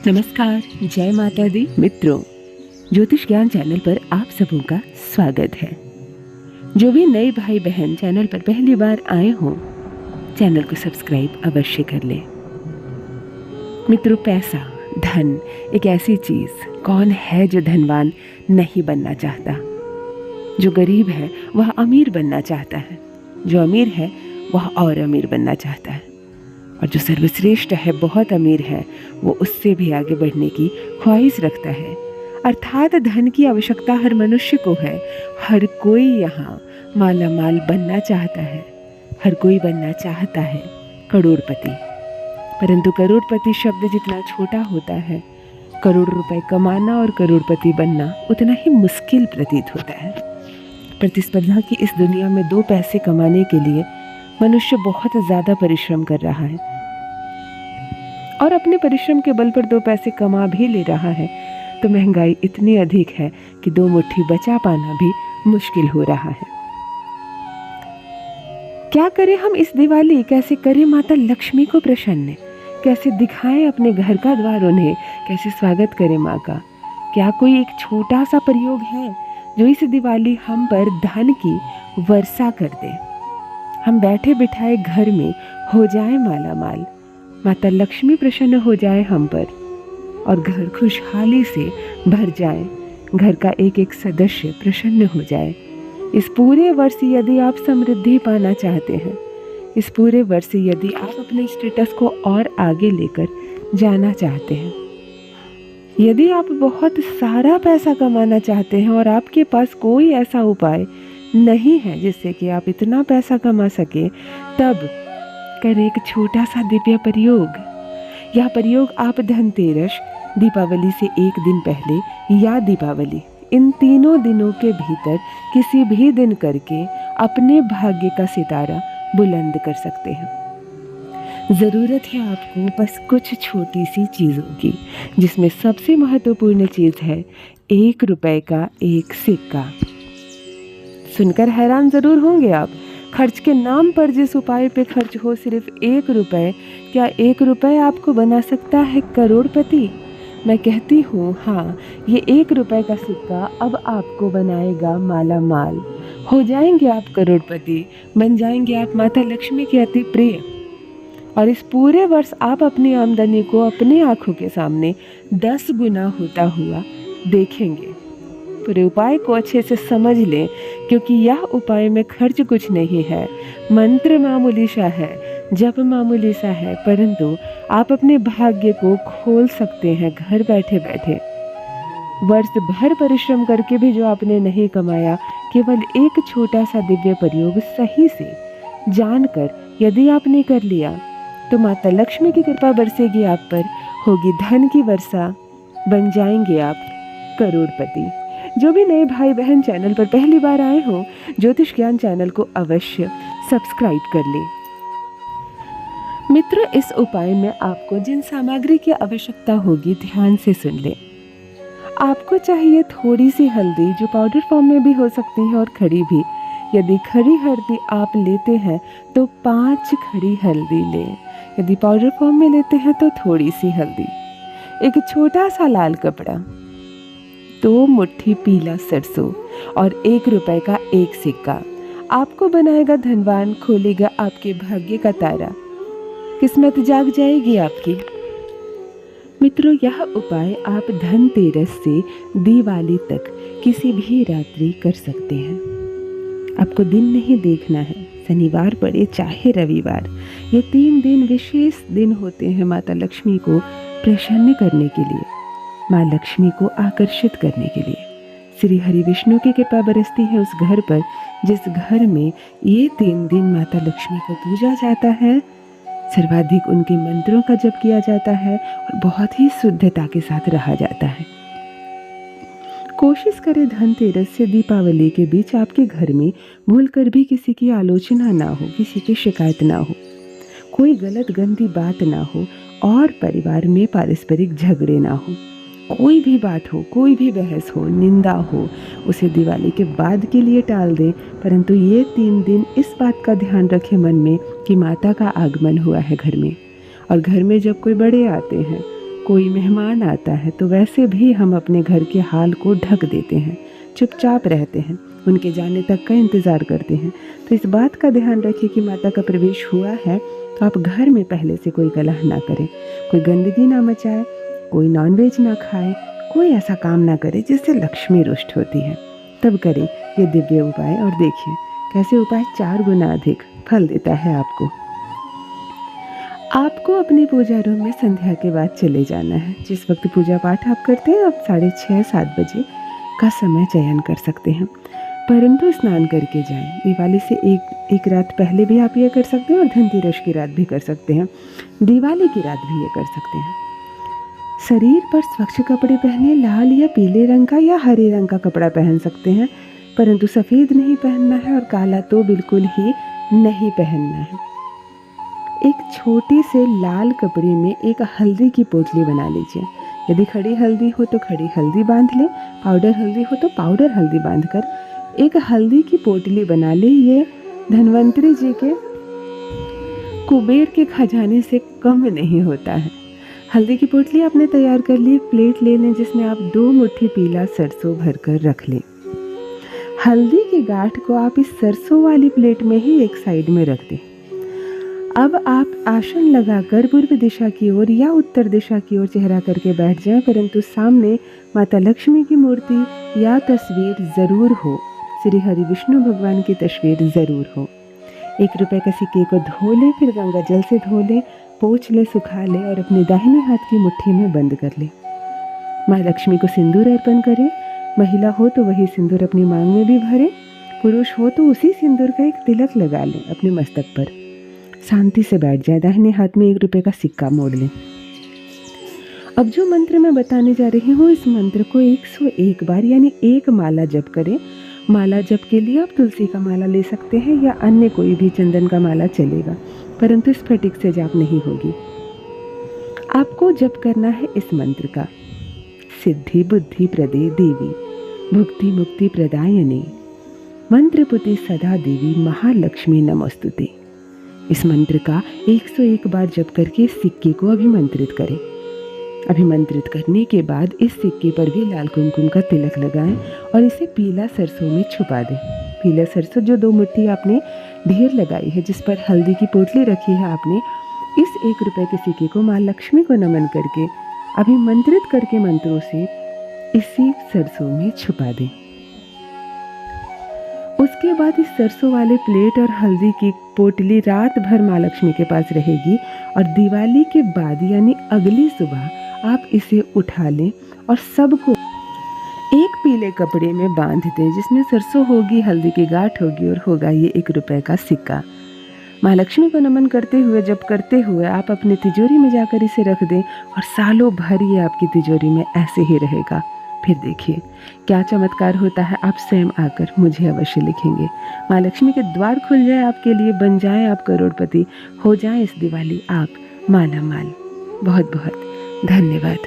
नमस्कार, जय माता दी मित्रों। ज्योतिष ज्ञान चैनल पर आप सबों का स्वागत है। जो भी नए भाई बहन चैनल पर पहली बार आए हों, चैनल को सब्सक्राइब अवश्य कर लें। मित्रों, पैसा, धन एक ऐसी चीज, कौन है जो धनवान नहीं बनना चाहता। जो गरीब है वह अमीर बनना चाहता है, जो अमीर है वह और अमीर बनना चाहता है, और जो सर्वश्रेष्ठ है, बहुत अमीर है, वो उससे भी आगे बढ़ने की ख्वाहिश रखता है। अर्थात धन की आवश्यकता हर मनुष्य को है। हर कोई यहाँ माला माल बनना चाहता है, हर कोई बनना चाहता है करोड़पति। परंतु करोड़पति शब्द जितना छोटा होता है, करोड़ रुपए कमाना और करोड़पति बनना उतना ही मुश्किल प्रतीत होता है। प्रतिस्पर्धा की इस दुनिया में 2 पैसे कमाने के लिए मनुष्य बहुत ज़्यादा परिश्रम कर रहा है, और अपने परिश्रम के बल पर 2 पैसे कमा भी ले रहा है, तो महंगाई इतनी अधिक है कि 2 मुट्ठी बचा पाना भी मुश्किल हो रहा है। क्या करें हम इस दिवाली? कैसे करें माता लक्ष्मी को प्रसन्न? कैसे दिखाएं अपने घर का द्वार उन्हें? कैसे स्वागत करें माँ का? क्या कोई एक छोटा सा प्रयोग है जो इस दिवाली हम पर धन की वर्षा कर दे? हम बैठे बिठाए घर में हो जाए माला माल, माता लक्ष्मी प्रसन्न हो जाए हम पर, और घर खुशहाली से भर जाए, घर का एक एक सदस्य प्रसन्न हो जाए। इस पूरे वर्ष यदि आप समृद्धि पाना चाहते हैं, इस पूरे वर्ष यदि आप अपने स्टेटस को और आगे लेकर जाना चाहते हैं, यदि आप बहुत सारा पैसा कमाना चाहते हैं और आपके पास कोई ऐसा उपाय नहीं है जिससे कि आप इतना पैसा कमा सके, तब करें एक छोटा सा दिव्य प्रयोग। यह प्रयोग आप धनतेरस, दीपावली से 1 दिन पहले या दीपावली, इन तीनों दिनों के भीतर किसी भी दिन करके अपने भाग्य का सितारा बुलंद कर सकते हैं। ज़रूरत है आपको बस कुछ छोटी सी चीज़ों की, जिसमें सबसे महत्वपूर्ण चीज़ है 1 रुपए का एक सिक्का। सुनकर हैरान ज़रूर होंगे आप। खर्च के नाम पर जिस उपाय पे खर्च हो सिर्फ 1 रुपए, क्या 1 रुपए आपको बना सकता है करोड़पति? मैं कहती हूँ हाँ, ये 1 रुपए का सिक्का अब आपको बनाएगा माला माल। हो जाएंगे आप करोड़पति, बन जाएंगे आप माता लक्ष्मी के अति प्रिय। और इस पूरे वर्ष आप अपनी आमदनी को अपनी आंखों के सामने 10 गुना होता हुआ देखेंगे। पूरे उपाय को अच्छे से समझ लें, क्योंकि यह उपाय में खर्च कुछ नहीं है, मंत्र मामूली सा है, जप मामूली सा है, परंतु आप अपने भाग्य को खोल सकते हैं घर बैठे बैठे। वर्ष भर परिश्रम करके भी जो आपने नहीं कमाया, केवल एक छोटा सा दिव्य प्रयोग सही से जानकर यदि आपने कर लिया, तो माता लक्ष्मी की कृपा बरसेगी आप पर, होगी धन की वर्षा, बन जाएंगे आप करोड़पति। जो भी नए भाई बहन चैनल पर पहली बार आए हो, ज्योतिष ज्ञान चैनल को अवश्य सब्सक्राइब कर लें। मित्रों, इस उपाय में आपको जिन सामग्री की आवश्यकता होगी ध्यान से सुन लें। आपको चाहिए थोड़ी सी हल्दी, जो पाउडर फॉर्म में भी हो सकती है और खड़ी भी। यदि खड़ी हल्दी आप लेते हैं तो 5 खड़ी हल्दी लें। यदि पाउडर फॉर्म में लेते हैं तो थोड़ी सी हल्दी, एक छोटा सा लाल कपड़ा, 2 मुट्ठी पीला सरसों और 1 रुपए का एक सिक्का आपको बनाएगा धनवान, खोलेगा आपके भाग्य का तारा, किस्मत जाग जाएगी आपकी। मित्रों, यह उपाय आप धनतेरस से दिवाली तक किसी भी रात्रि कर सकते हैं। आपको दिन नहीं देखना है, शनिवार पड़े चाहे रविवार, ये 3 दिन विशेष दिन होते हैं माता लक्ष्मी को प्रसन्न करने के लिए, माँ लक्ष्मी को आकर्षित करने के लिए। श्री हरि विष्णु की कृपा बरसती है उस घर पर जिस घर में ये 3 दिन माता लक्ष्मी को पूजा जाता है, सर्वाधिक उनके मंत्रों का जप किया जाता है और बहुत ही शुद्धता के साथ रहा जाता है। कोशिश करें धनतेरस से दीपावली के बीच आपके घर में भूलकर भी किसी की आलोचना ना हो, किसी की शिकायत ना हो, कोई गलत गंदी बात ना हो, और परिवार में पारस्परिक झगड़े ना हो। कोई भी बात हो, कोई भी बहस हो, निंदा हो, उसे दिवाली के बाद के लिए टाल दें। परंतु ये 3 दिन इस बात का ध्यान रखें मन में कि माता का आगमन हुआ है घर में, और घर में जब कोई बड़े आते हैं कोई मेहमान आता है तो वैसे भी हम अपने घर के हाल को ढक देते हैं, चुपचाप रहते हैं, उनके जाने तक का इंतज़ार करते हैं। तो इस बात का ध्यान रखिए कि माता का प्रवेश हुआ है तो आप घर में पहले से कोई कलह ना करें, कोई गंदगी ना मचाए, कोई नॉनवेज ना खाए, कोई ऐसा काम ना करे जिससे लक्ष्मी रुष्ट होती है। तब करें ये दिव्य उपाय और देखिए कैसे उपाय 4 गुना अधिक फल देता है आपको। आपको अपनी पूजा रूम में संध्या के बाद चले जाना है। जिस वक्त पूजा पाठ आप करते हैं आप 6:30-7 बजे का समय चयन कर सकते हैं, परंतु स्नान करके जाएं। दिवाली से एक रात पहले भी आप ये कर सकते हैं और धनतेरस की रात भी कर सकते हैं, दिवाली की रात भी ये कर सकते हैं। शरीर पर स्वच्छ कपड़े पहने, लाल या पीले रंग का या हरे रंग का कपड़ा पहन सकते हैं, परंतु सफ़ेद नहीं पहनना है और काला तो बिल्कुल ही नहीं पहनना है। एक छोटे से लाल कपड़े में एक हल्दी की पोटली बना लीजिए। यदि खड़ी हल्दी हो तो खड़ी हल्दी बांध लें, पाउडर हल्दी हो तो पाउडर हल्दी बांधकर एक हल्दी की पोटली बना लें। ये धन्वंतरी जी के कुबेर के खजाने से कम नहीं होता है। हल्दी की पोटली आपने तैयार कर ली। प्लेट ले लें जिसमें आप 2 मुट्ठी पीला सरसों भरकर रख लें। हल्दी की गांठ को आप इस सरसों वाली प्लेट में ही एक साइड में रख दें। अब आप आसन लगाकर पूर्व दिशा की ओर या उत्तर दिशा की ओर चेहरा करके बैठ जाएं, परंतु सामने माता लक्ष्मी की मूर्ति या तस्वीर ज़रूर हो। श्री हरि विष्णु भगवान की तस्वीर ज़रूर हो। 1 रुपये के सिक्के को धो लें, फिर गंगा जल से धो लें, पोंछ लें, सुखा लें और अपने दाहिने हाथ की मुट्ठी में बंद कर लें। माँ लक्ष्मी को सिंदूर अर्पण करें। महिला हो तो वही सिंदूर अपनी मांग में भी भरें, पुरुष हो तो उसी सिंदूर का एक तिलक लगा लें अपने मस्तक पर। शांति से बैठ जाए। दाहिने हाथ में 1 रुपये का सिक्का मोड़ लें। अब जो मंत्र मैं बताने जा रही हूँ इस मंत्र को 101 बार यानी 1 माला जप करें। माला जप के लिए आप तुलसी का माला ले सकते हैं या अन्य कोई भी चंदन का माला चलेगा, परंतु स्फटिक से जाप नहीं होगी। आपको जप करना है इस मंत्र का। सिद्धि बुद्धि प्रदे देवी भुक्ति मुक्ति प्रदायिनी मंत्रपुति सदा देवी महालक्ष्मी नमोस्तुते। इस मंत्र का 101 बार जप करके इस सिक्के को अभिमंत्रित करें। अभिमंत्रित करने के बाद इस सिक्के पर भी लाल कुमकुम का तिलक लगाएं और इसे पीला सरसों में छुपा दें। पीला सरसों जो 2 मुट्ठी आपने ढेर लगाई है, जिस पर हल्दी की पोटली रखी है आपने, इस 1 रुपये के सिक्के को माँ लक्ष्मी को नमन करके अभिमंत्रित करके मंत्रों से इसी सरसों में छुपा दें। उसके बाद इस सरसों वाले प्लेट और हल्दी की पोटली रात भर माँ लक्ष्मी के पास रहेगी और दिवाली के बाद यानी अगली सुबह आप इसे उठा लें और सबको एक पीले कपड़े में बांध दें, जिसमें सरसों होगी, हल्दी की गांठ होगी और होगा ये 1 रुपये का सिक्का। माँ लक्ष्मी को नमन करते हुए, जब करते हुए आप अपनी तिजोरी में जाकर इसे रख दें और सालों भर ये आपकी तिजोरी में ऐसे ही रहेगा। फिर देखिए क्या चमत्कार होता है। आप स्वयं आकर मुझे अवश्य लिखेंगे। माँ लक्ष्मी के द्वार खुल जाए आपके लिए, बन जाएं आप करोड़पति, हो जाएं इस दिवाली आप माला माल। बहुत बहुत धन्यवाद।